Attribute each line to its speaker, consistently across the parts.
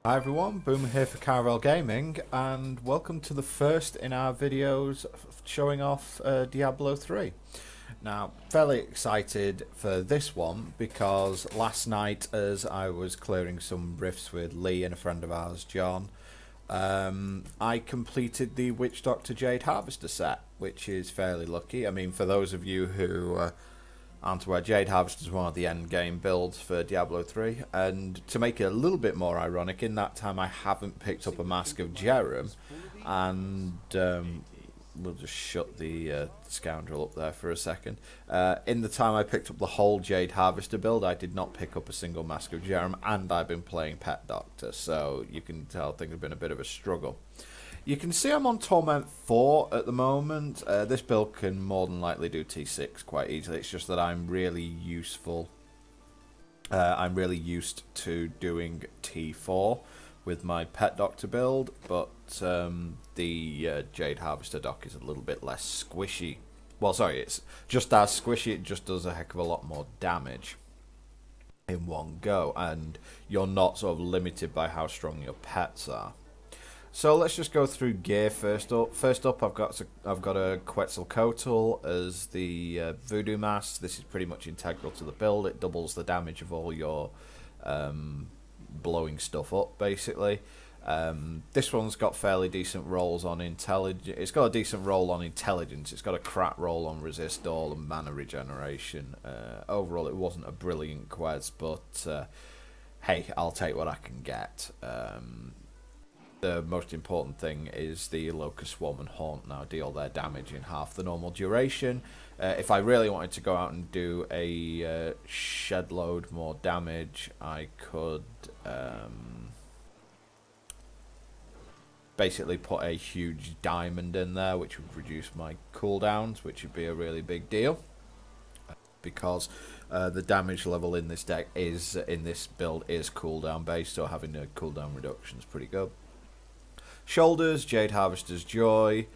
Speaker 1: Hi everyone, Boomer here for Caravel Gaming, and welcome to the first in our videos showing off Diablo 3. Now, fairly excited for this one because last night as I was clearing some rifts with Lee and a friend of ours, John, I completed the Witch Doctor Jade Harvester set, which is fairly lucky. I mean, for those of you who aren't aware, Jade Harvester is one of the end game builds for Diablo 3, and to make it a little bit more ironic, in that time I haven't picked up a Mask of Jerem, and we'll just shut the scoundrel up there for a second. In the time I picked up the whole Jade Harvester build, I did not pick up a single Mask of Jerem, and I've been playing Pet Doctor, so you can tell things have been a bit of a struggle. You can see I'm on Torment 4 at the moment. This build can more than likely do T6 quite easily. It's just that I'm really used to doing T4 with my Pet Doctor build, but the Jade Harvester dock is a little bit less squishy. Well, sorry, it's just as squishy, it just does a heck of a lot more damage in one go, and you're not sort of limited by how strong your pets are. So let's just go through gear first up. First up, I've got a Quetzalcoatl as the Voodoo Mask. This is pretty much integral to the build. It doubles the damage of all your blowing stuff up, basically. This one's got fairly decent rolls on intelligence. It's got a decent roll on intelligence. It's got a crap roll on resist all and mana regeneration. Overall, it wasn't a brilliant quest, but hey, I'll take what I can get. The most important thing is the Locust Swarm and Haunt now deal their damage in half the normal duration. If I really wanted to go out and do a shed load more damage, I could basically put a huge diamond in there, which would reduce my cooldowns, which would be a really big deal. Because the damage level in this deck in this build is cooldown based, so having a cooldown reduction is pretty good. Shoulders, Jade Harvester's Joy,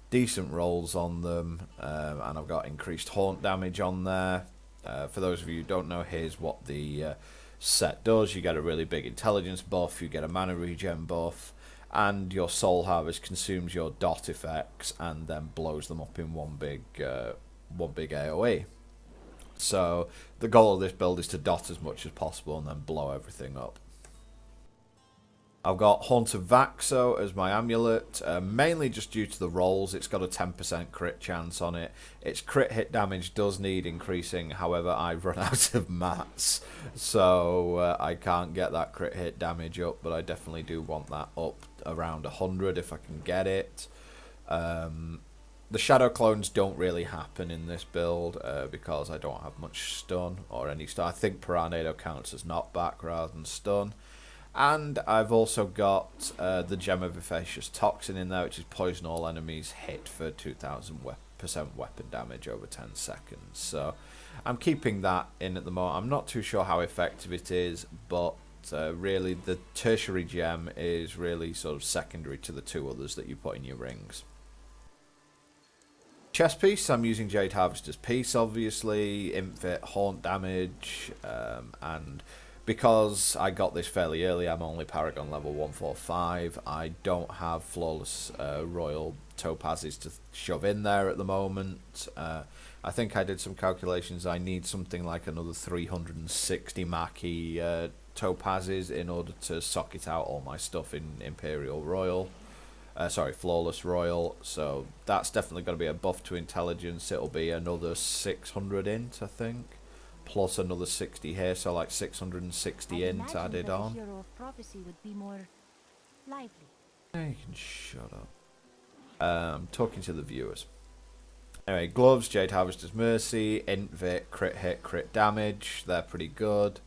Speaker 1: decent rolls on them, and I've got increased haunt damage on there. For those of you who don't know, here's what the set does. You get a really big intelligence buff, you get a mana regen buff, and your Soul Harvest consumes your dot effects and then blows them up in one big AoE. So the goal of this build is to dot as much as possible and then blow everything up. I've got Haunt of Vaxo as my amulet, mainly just due to the rolls. It's got a 10% crit chance on it. Its crit hit damage does need increasing, however I've run out of mats, so I can't get that crit hit damage up, but I definitely do want that up around 100 if I can get it. The shadow clones don't really happen in this build because I don't have much stun or any stun. I think Piranado counts as knockback rather than stun. And I've also got the Gem of Effacious Toxin in there, which is poison all enemies hit for 2000% weapon damage over 10 seconds. So I'm keeping that in at the moment. I'm not too sure how effective it is, but really the tertiary gem is really sort of secondary to the two others that you put in your rings. Chest piece, I'm using Jade Harvester's piece, obviously, Infit, Haunt damage, and because I got this fairly early, I'm only Paragon level 145. I don't have Flawless Royal Topazes to shove in there at the moment. I think I did some calculations. I need something like another 360 Maki Topazes in order to socket out all my stuff in Imperial Royal. Flawless Royal. So that's definitely going to be a buff to intelligence. It'll be another 600 int, I think. Plus another 60 here, so like 660 int added on.
Speaker 2: Hero of prophecy would be more lively.
Speaker 1: Yeah, you can shut up. I'm talking to the viewers. Anyway, gloves, Jade Harvester's Mercy, int Vic, crit hit, crit damage. They're pretty good.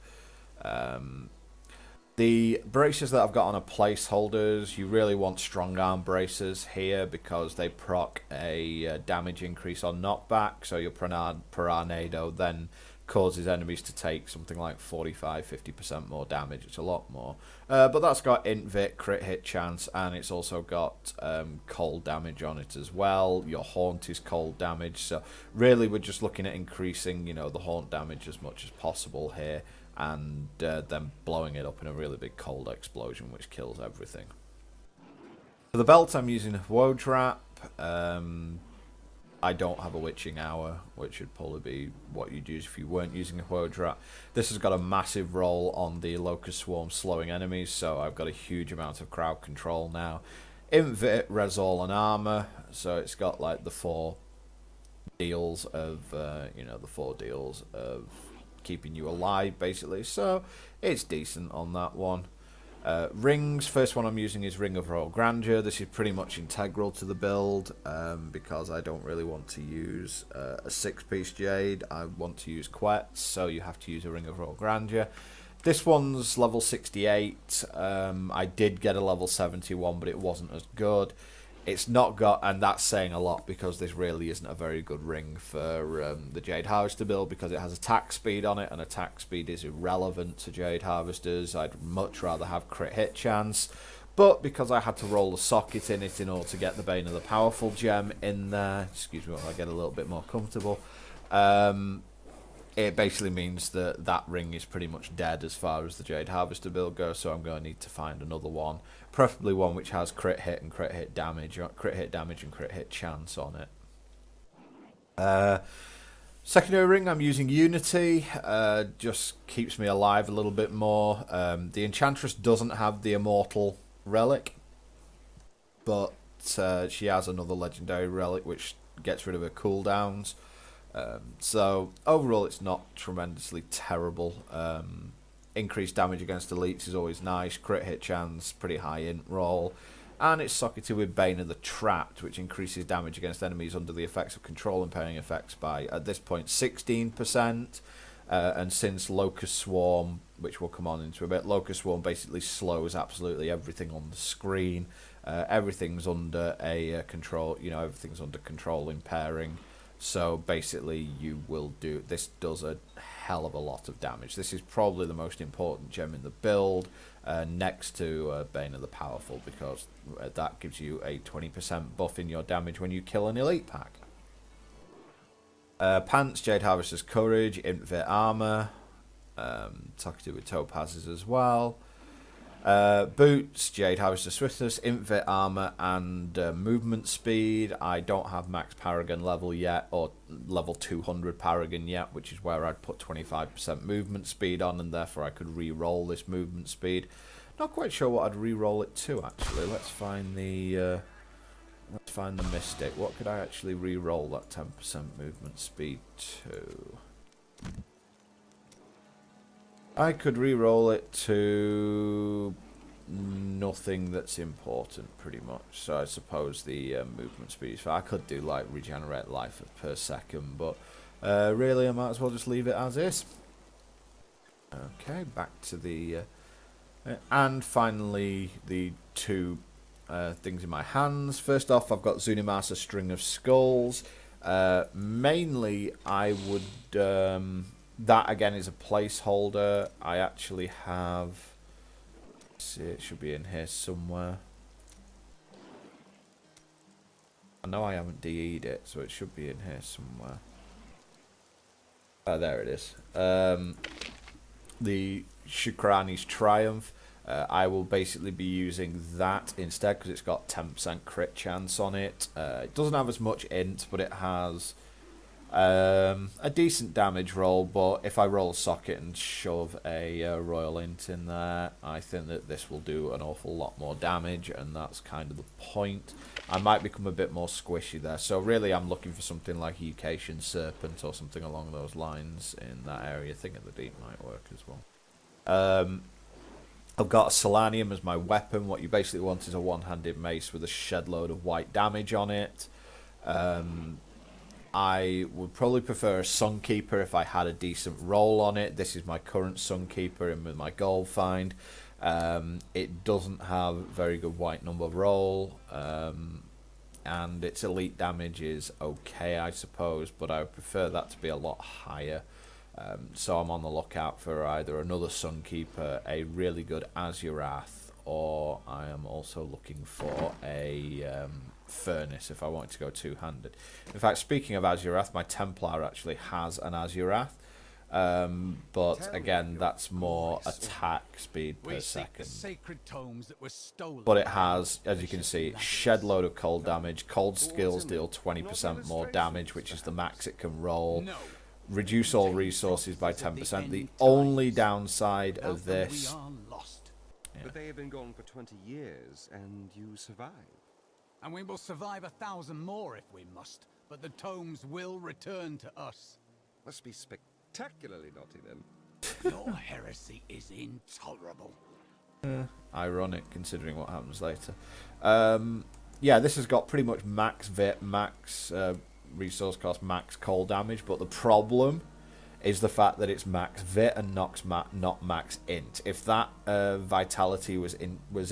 Speaker 1: The braces that I've got on are placeholders. You really want strong arm braces here because they proc a damage increase on knockback. So your Piranado then causes enemies to take something like 45-50% more damage. It's a lot more. But that's got int Vic, crit hit chance, and it's also got cold damage on it as well. Your haunt is cold damage. So really we're just looking at increasing, the haunt damage as much as possible here. and then blowing it up in a really big cold explosion, which kills everything. For the belt, I'm using a Wodrap. I don't have a Witching Hour, which would probably be what you'd use if you weren't using a Wodrap. This has got a massive roll on the Locust Swarm slowing enemies, so I've got a huge amount of crowd control now. Invit, Resol, and Armor, so it's got like the 4 deals of, the 4 deals of keeping you alive, basically, so it's decent on that one. Rings, first one I'm using is Ring of Royal Grandeur. This is pretty much integral to the build because I don't really want to use a 6-piece Jade. I want to use Quets, so you have to use a Ring of Royal Grandeur. This one's level 68. I did get a level 71, but it wasn't as good. It's not got, and that's saying a lot because this really isn't a very good ring for the Jade Harvester build because it has attack speed on it, and attack speed is irrelevant to Jade Harvesters. I'd much rather have crit hit chance, but because I had to roll a socket in it in order to get the Bane of the Powerful gem in there, excuse me while I get a little bit more comfortable, it basically means that that ring is pretty much dead as far as the Jade Harvester build goes, so I'm going to need to find another one. Preferably one which has crit hit and crit hit damage, or crit hit damage and crit hit chance on it. Secondary ring, I'm using Unity. Just keeps me alive a little bit more. The Enchantress doesn't have the Immortal Relic, but she has another Legendary Relic which gets rid of her cooldowns. So overall it's not tremendously terrible. Increased damage against elites is always nice. Crit hit chance, pretty high int roll. And it's socketed with Bane of the Trapped, which increases damage against enemies under the effects of control impairing effects by, at this point, 16%. And since Locust Swarm, which we'll come on into a bit, Locust Swarm basically slows absolutely everything on the screen. Everything's under a control, everything's under control impairing. So basically this does a hell of a lot of damage. This is probably the most important gem in the build, next to Bane of the Powerful, because that gives you a 20% buff in your damage when you kill an elite pack. Pants, Jade Harvester's Courage, Invit Armor, socketed with Topazes as well. Boots, Jade Harvester Swiftness, Invit Armor, and movement speed. I don't have max Paragon level yet, or level 200 Paragon yet, which is where I'd put 25% movement speed on, and therefore I could re-roll this movement speed. Not quite sure what I'd re-roll it to, actually. Let's find the Mystic. What could I actually re-roll that 10% movement speed to? I could re-roll it to nothing that's important, pretty much. So I suppose the movement speed is fine. I could do like regenerate life per second, but really I might as well just leave it as is. Okay, back to the... and finally, the 2 things in my hands. First off, I've got Zunimasa String of Skulls. Mainly, I would... that again is a placeholder. I actually have, let's see, it should be in here somewhere. I know I haven't DE'd it, so it should be in here somewhere. Oh, there it is. The Shukrani's Triumph. I will basically be using that instead because it's got 10% crit chance on it. It doesn't have as much int, but it has a decent damage roll. But if I roll a socket and shove a royal int in there, I think that this will do an awful lot more damage, and that's kind of the point. I might become a bit more squishy there, so really I'm looking for something like Eucation Serpent or something along those lines in that area. Thing of the Deep might work as well. I've got a Solanium as my weapon. What you basically want is a one-handed mace with a shed load of white damage on it. I would probably prefer a Sunkeeper if I had a decent roll on it. This is my current Sunkeeper in with my gold find. It doesn't have very good white number roll, and its elite damage is okay, I suppose, but I would prefer that to be a lot higher. So I'm on the lookout for either another Sunkeeper, a really good Azurath, or I am also looking for a Furnace if I wanted to go two-handed. In fact, speaking of Azurath, my Templar actually has an Azurath, But again, that's more attack speed per second. But it has, as you can see, shed load of cold damage. Cold skills deal 20% more damage, which is the max it can roll. Reduce all resources by 10%. The only downside of this...
Speaker 3: But they have been gone for 20 years, and you survive.
Speaker 4: And we will survive 1,000 more if we must, but the tomes will return to us.
Speaker 3: Must be spectacularly naughty then.
Speaker 4: Your heresy is intolerable.
Speaker 1: Ironic, considering what happens later. Yeah, this has got pretty much max vit, max resource cost, max cold damage, but the problem is the fact that it's max vit and not max int. If that vitality was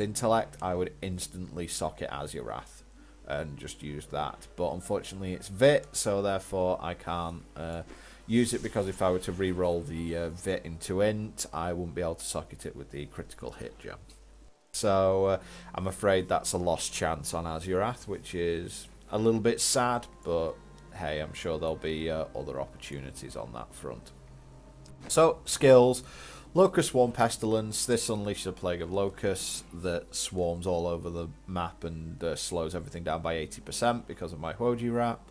Speaker 1: intellect, I would instantly sock it Azurath and just use that. But unfortunately it's vit, so therefore I can't use it, because if I were to re-roll the vit into int, I wouldn't be able to socket it with the critical hit gem. So I'm afraid that's a lost chance on Azurath, which is a little bit sad, but hey, I'm sure there'll be other opportunities on that front. So, skills. Locust Swarm Pestilence. This unleashes a plague of locusts that swarms all over the map and slows everything down by 80% because of my Huoji wrap.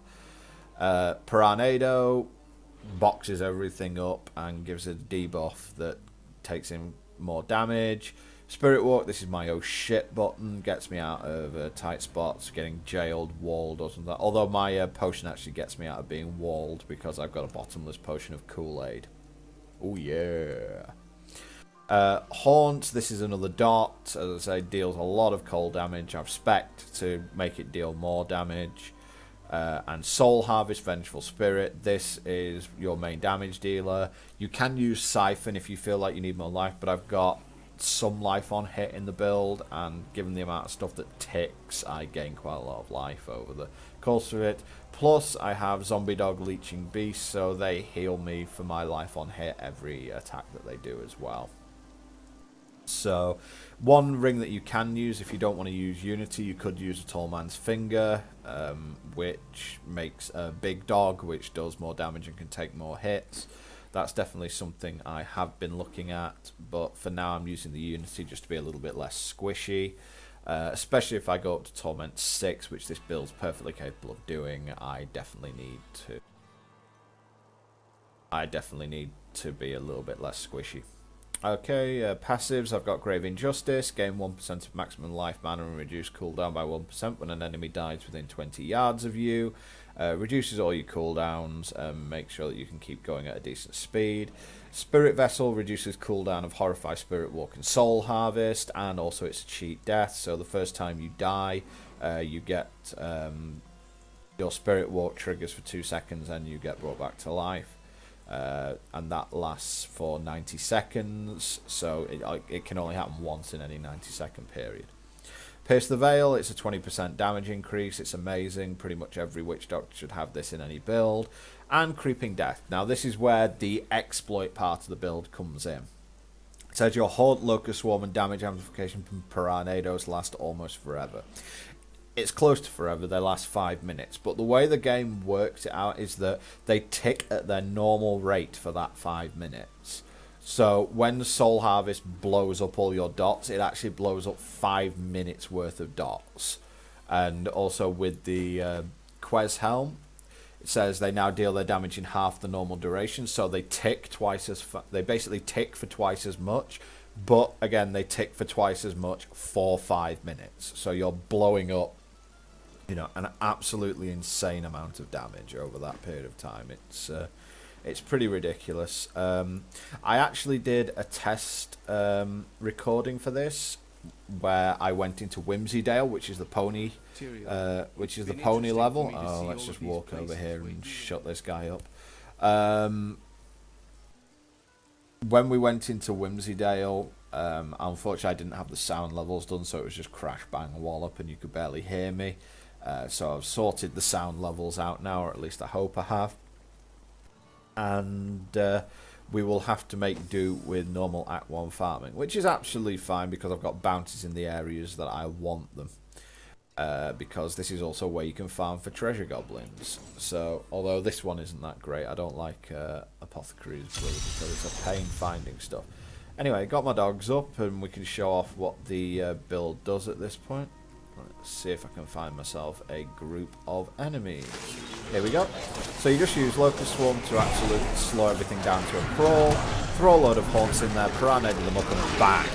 Speaker 1: Piranado boxes everything up and gives a debuff that takes in more damage. Spirit Walk, this is my oh shit button, gets me out of tight spots, getting jailed, walled or something. Although my potion actually gets me out of being walled because I've got a bottomless potion of Kool-Aid. Oh yeah. Haunt, this is another dot, as I say, deals a lot of cold damage. I've spec'd to make it deal more damage. And Soul Harvest, Vengeful Spirit, this is your main damage dealer. You can use Siphon if you feel like you need more life, but I've got some life on hit in the build, and given the amount of stuff that ticks, I gain quite a lot of life over the course of it. Plus I have Zombie Dog, Leeching Beast, so they heal me for my life on hit every attack that they do as well. So one ring that you can use if you don't want to use Unity, you could use a Tall Man's Finger, which makes a Big Dog, which does more damage and can take more hits. That's definitely something I have been looking at, but for now I'm using the Unity just to be a little bit less squishy. Especially if I go up to Torment 6, which this build's perfectly capable of doing, I definitely need to be a little bit less squishy. Okay, passives, I've got Grave Injustice, gain 1% of maximum life mana and reduce cooldown by 1% when an enemy dies within 20 yards of you. Reduces all your cooldowns and makes sure that you can keep going at a decent speed. Spirit Vessel reduces cooldown of Horrify, Spirit Walk and Soul Harvest, and also it's a cheat death, so the first time you die, you get your Spirit Walk triggers for 2 seconds and you get brought back to life. And that lasts for 90 seconds, so it can only happen once in any 90-second period. Pierce the Veil, it's a 20% damage increase, it's amazing, pretty much every Witch Doctor should have this in any build. And Creeping Death, now this is where the exploit part of the build comes in. It says your Haunt, Locust Swarm and damage amplification from Piranados last almost forever. It's close to forever, they last 5 minutes, but the way the game works it out is that they tick at their normal rate for that 5 minutes. So when Soul Harvest blows up all your dots, it actually blows up 5 minutes worth of dots. And also with the Quez Helm, it says they now deal their damage in half the normal duration, so they tick twice as they basically tick for twice as much, but again they tick for twice as much for 5 minutes. So you're blowing up, you know, an absolutely insane amount of damage over that period of time. It's pretty ridiculous. I actually did a test recording for this, where I went into Whimsydale, which is the pony, level. Oh, let's just walk over here and shut this guy up. When we went into Whimsydale, unfortunately I didn't have the sound levels done, so it was just crash, bang, wallop, and you could barely hear me. So I've sorted the sound levels out now, or at least I hope I have. And we will have to make do with normal Act 1 farming, which is absolutely fine because I've got bounties in the areas that I want them. because this is also where you can farm for treasure goblins. So, although this one isn't that great, I don't like Apothecary's Brew because it's a pain finding stuff. Anyway, got my dogs up, and we can show off what the build does at this point. Let's see if I can find myself a group of enemies. Here we go. So you just use Locust Swarm to absolutely slow everything down to a crawl, throw a load of haunts in there, piranha them up, and bang!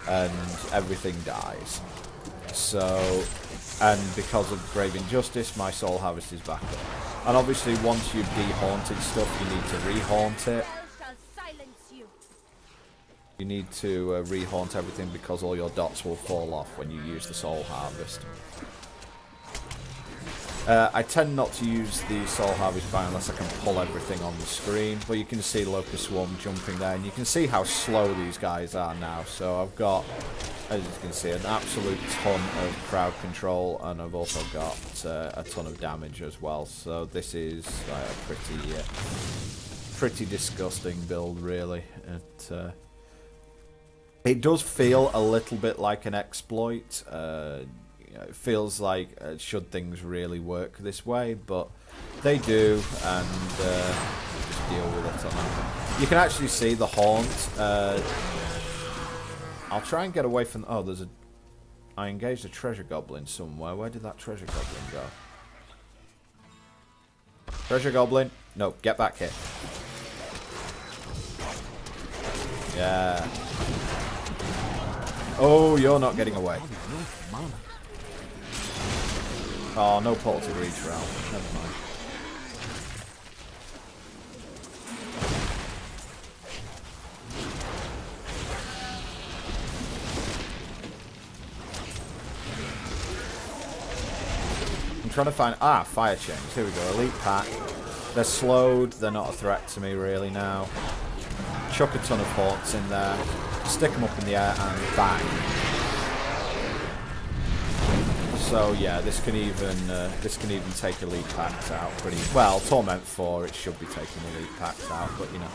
Speaker 1: And everything dies. So, and because of Grave Injustice, my Soul Harvest is back up. And obviously, once you've de-haunted stuff, you need to re-haunt it. You need to re-haunt everything because all your dots will fall off when you use the Soul Harvest. I tend not to use the Soul Harvest by unless I can pull everything on the screen, but you can see Locust Swarm jumping there, and you can see how slow these guys are now. So I've got, as you can see, an absolute ton of crowd control, and I've also got a ton of damage as well. So this is a pretty disgusting build, really. It does feel a little bit like an exploit. It feels like should things really work this way, but they do, and just deal with it on that. You can actually see the haunt. I'll try and get away from. Oh, I engaged a treasure goblin somewhere. Where did that treasure goblin go? Treasure goblin, no, get back here. Yeah. Oh, you're not getting away. Oh, no portal to reach round. Never mind. I'm trying to find... Ah, fire chains. Here we go. Elite pack. They're slowed. They're not a threat to me really now. Chuck a ton of haunts in there. Stick them up in the air and bang. So yeah, this can even take elite packs out pretty well. Torment 4, it should be taking elite packs out, but you know.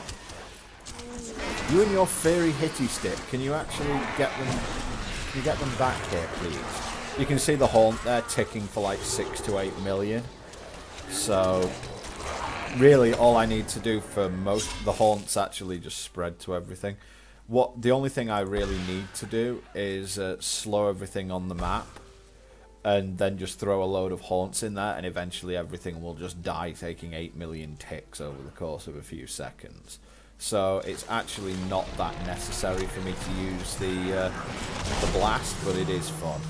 Speaker 1: You and your fairy hitty stick, can you actually get them? Can you get them back here, please? You can see the haunt there ticking for like 6 to 8 million. So really, all I need to do for most the haunts actually just spread to everything. The only thing I really need to do is slow everything on the map, and then just throw a load of haunts in there, and eventually everything will just die, taking 8 million ticks over the course of a few seconds. So it's actually not that necessary for me to use the blast, but it is fun.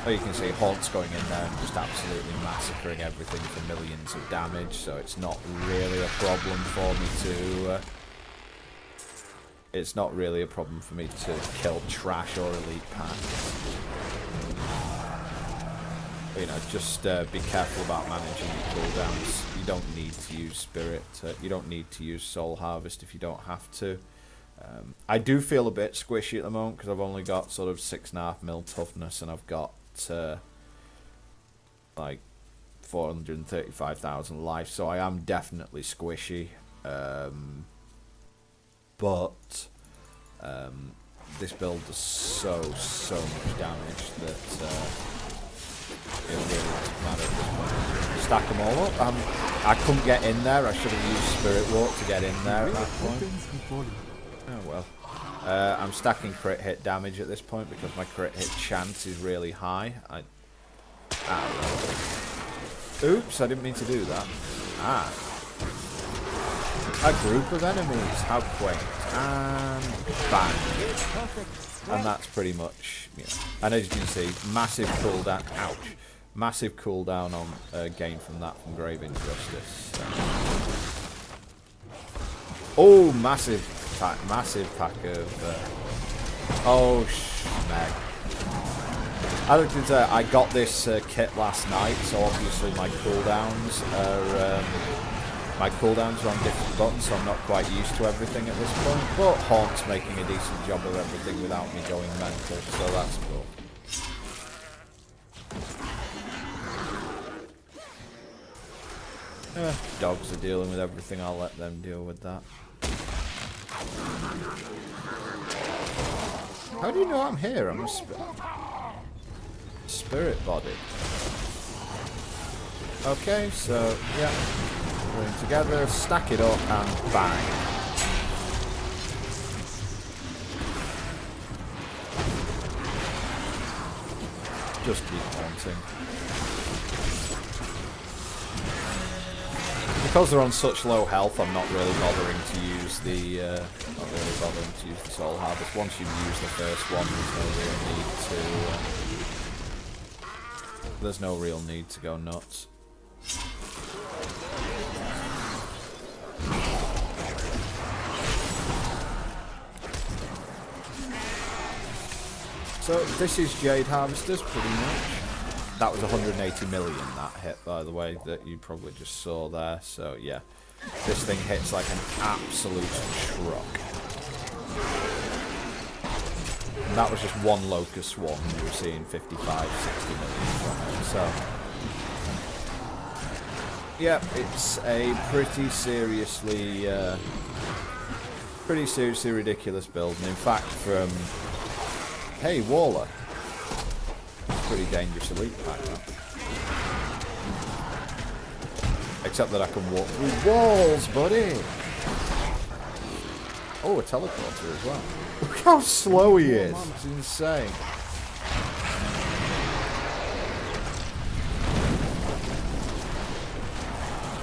Speaker 1: So you can see haunts going in there and just absolutely massacring everything for millions of damage, so it's not really a problem for me to... It's not really a problem for me to kill trash or elite packs. But, you know, just be careful about managing your cooldowns. You don't need to use Spirit. You don't need to use Soul Harvest if you don't have to. I do feel a bit squishy at the moment because I've only got sort of 6.5 mil toughness, and I've got like 435,000 life, so I am definitely squishy. But this build does so much damage that it really doesn't matter at this point. Stack them all up. I couldn't get in there. I should have used Spirit Walk to get in there at that point. Oh well. I'm stacking crit hit damage at this point because my crit hit chance is really high. Oops, I didn't mean to do that. A group of enemies, how quaint. And bang. And that's pretty much, you know. And as you can see, massive cooldown. Ouch. Massive cooldown on gain from that from Grave Injustice. Oh, massive pack of... oh, schmeg. As you can say, I got this kit last night, so obviously my cooldowns are... my cooldowns are on different buttons, so I'm not quite used to everything at this point. But Haunt's making a decent job of everything without me going mental, so that's cool. Dogs are dealing with everything, I'll let them deal with that. How do you know I'm here? I'm a spirit body. Okay, so, yeah. Put it together, stack it up, and bang. Just keep haunting. Because they're on such low health, I'm not really bothering to use the soul harvest. Once you've used the first one, there's no real need to go nuts. So this is Jade Harvesters, pretty much. That was 180 million that hit, by the way, that you probably just saw there. So yeah, this thing hits like an absolute truck. And that was just one locust swarm, and you were seeing 55, 60 million from it. So yeah, it's a pretty seriously ridiculous build. And in fact, from hey, Waller. Pretty dangerous elite pack, that. Except that I can walk through walls, buddy! Oh, a teleporter as well. Look how slow he is. It's insane.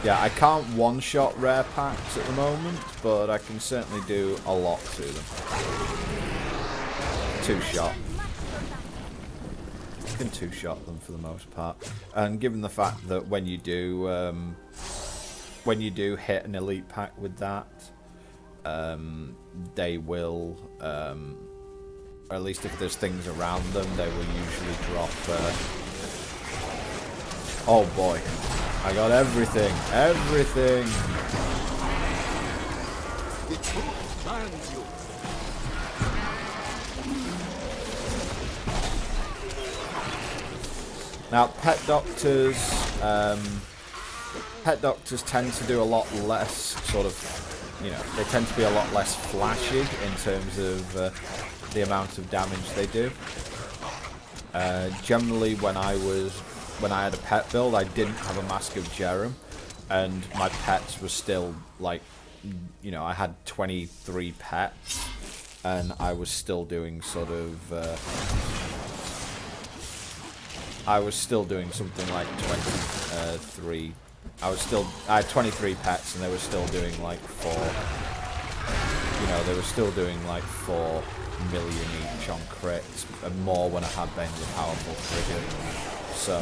Speaker 1: Yeah, I can't one-shot rare packs at the moment, but I can certainly do a lot to them. Two-shot. You can two-shot them for the most part, and given the fact that when you do hit an elite pack with that, they will, or at least if there's things around them, they will usually drop. Oh boy, I got everything, everything. Now, pet doctors tend to do a lot less sort of, you know, they tend to be a lot less flashy in terms of the amount of damage they do. Generally, when I had a pet build, I didn't have a Mask of Jerem, and my pets were still like, you know, I had 23 pets, and I was still doing sort of. I was still doing something like 23. I had 23 pets, and they were still doing like 4. You know, they were still doing like 4 million each on crits, and more when I had Bane the Powerful frigate. So,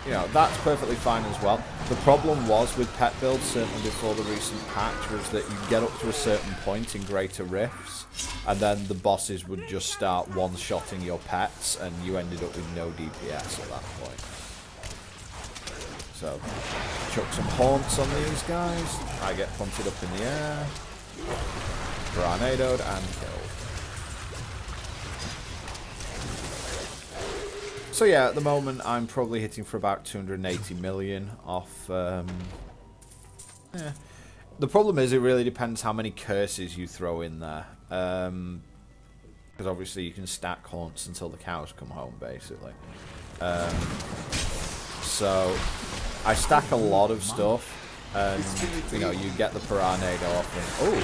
Speaker 1: you know, that's perfectly fine as well. The problem was with pet builds, certainly before the recent patch, was that you get up to a certain point in Greater Rifts, and then the bosses would just start one-shotting your pets, and you ended up with no DPS at that point. So, chuck some haunts on these guys. I get punted up in the air, tornadoed, and killed. So yeah, at the moment I'm probably hitting for about 280 million off. The problem is it really depends how many curses you throw in there. Because obviously you can stack haunts until the cows come home, basically. So I stack a lot of stuff, and you know, you get the Piranado off. And, oh,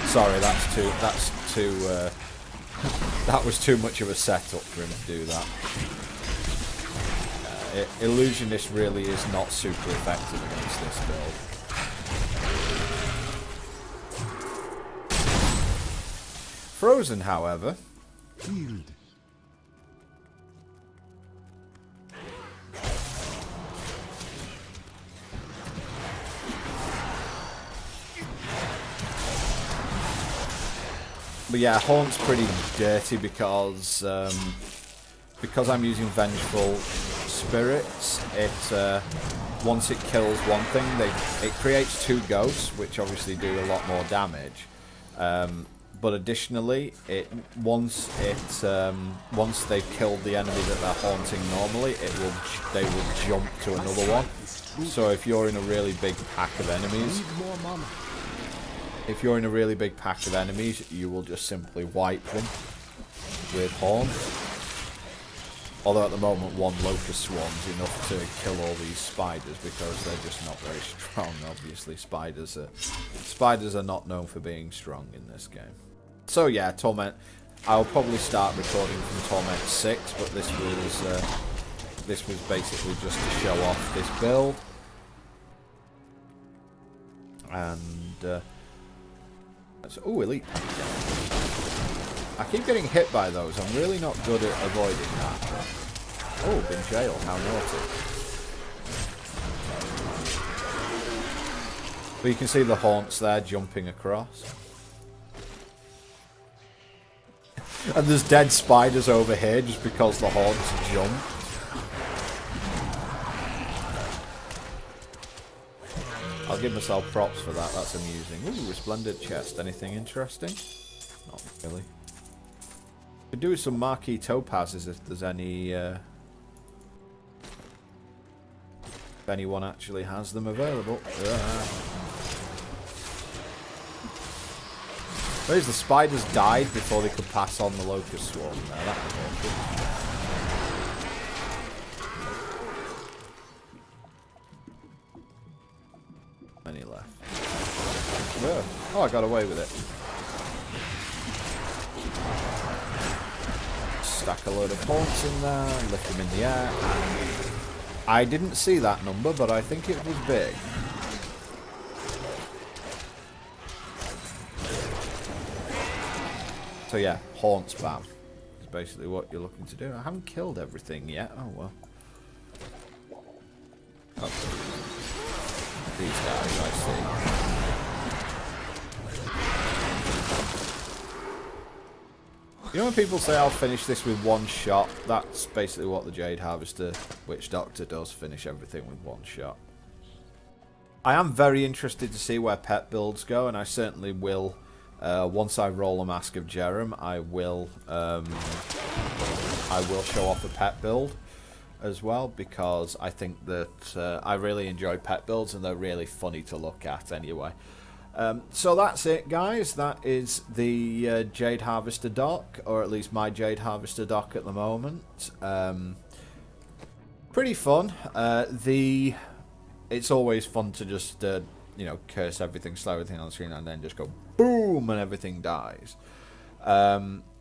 Speaker 1: sorry, that's too. That was too much of a setup for him to do that. Illusionist really is not super effective against this build. Frozen, however.
Speaker 4: Healed.
Speaker 1: But yeah, Haunt's pretty dirty because I'm using Vengeful Spirits. It once it kills one thing, it creates 2 ghosts, which obviously do a lot more damage. But additionally, once they've killed the enemy that they're haunting normally, they will jump to another one. So if you're in a really big pack of enemies, if you're in a really big pack of enemies, you will just simply wipe them with horns. Although at the moment one locust swarm's enough to kill all these spiders because they're just not very strong. Obviously spiders are not known for being strong in this game. So yeah, Torment. I'll probably start recording from Torment 6, but this was basically just to show off this build. And ooh, elite pack. I keep getting hit by those. I'm really not good at avoiding that. Oh, been jailed. How naughty. But you can see the haunts there jumping across. And there's dead spiders over here just because the haunts jump. I'll give myself props for that. That's amusing. Ooh, resplendent chest. Anything interesting? Not really. Could do with some marquee topazes if there's any. If anyone actually has them available. Whereas the spiders died before they could pass on the locust swarm. There, that was awkward. Any left? Whoa. Oh, I got away with it. Stack a load of haunts in there, lift them in the air. I didn't see that number, but I think it was big. So yeah, haunt spam is basically what you're looking to do. I haven't killed everything yet. Oh well. Oh. These guys, I see. You know when people say I'll finish this with one shot? That's basically what the Jade Harvester Witch Doctor does, finish everything with one shot. I am very interested to see where pet builds go, and I certainly will, once I roll a Mask of Jerem, I will show off a pet build as well, because I think that I really enjoy pet builds and they're really funny to look at anyway. So that's it, guys. That is the Jade Harvester dock, or at least my Jade Harvester dock at the moment. Pretty fun. It's always fun to just you know, curse everything, slow everything on the screen, and then just go boom and everything dies.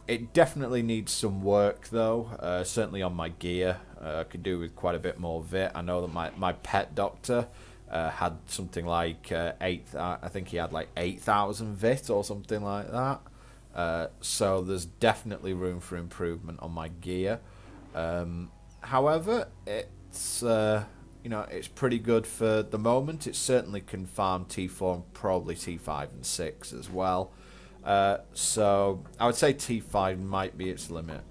Speaker 1: It definitely needs some work though. Certainly on my gear, I could do with quite a bit more vit. I know that my pet doctor had something like I think he had like 8,000 vit or something like that. So there's definitely room for improvement on my gear. However, it's you know, it's pretty good for the moment. It's certainly can farm T4 and probably T5 and 6 as well. So I would say T5 might be its limit.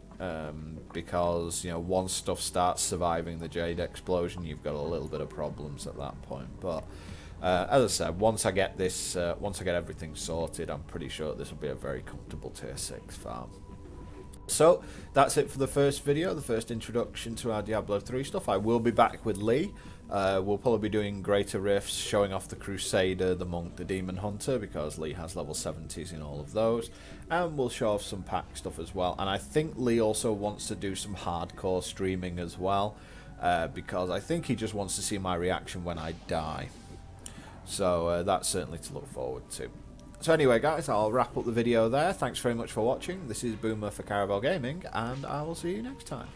Speaker 1: Because, you know, once stuff starts surviving the Jade explosion, you've got a little bit of problems at that point. But as I said, once I get this, once I get everything sorted, I'm pretty sure this will be a very comfortable tier 6 farm. So that's it for the first video, the first introduction to our Diablo 3 stuff. I will be back with Lee. We'll probably be doing greater rifts, showing off the Crusader, the Monk, the Demon Hunter, because Lee has level 70s in all of those. And we'll show off some pack stuff as well. And I think Lee also wants to do some hardcore streaming as well, because I think he just wants to see my reaction when I die. So that's certainly to look forward to. So anyway, guys, I'll wrap up the video there. Thanks very much for watching. This is Boomer for Caravel Gaming, and I will see you next time.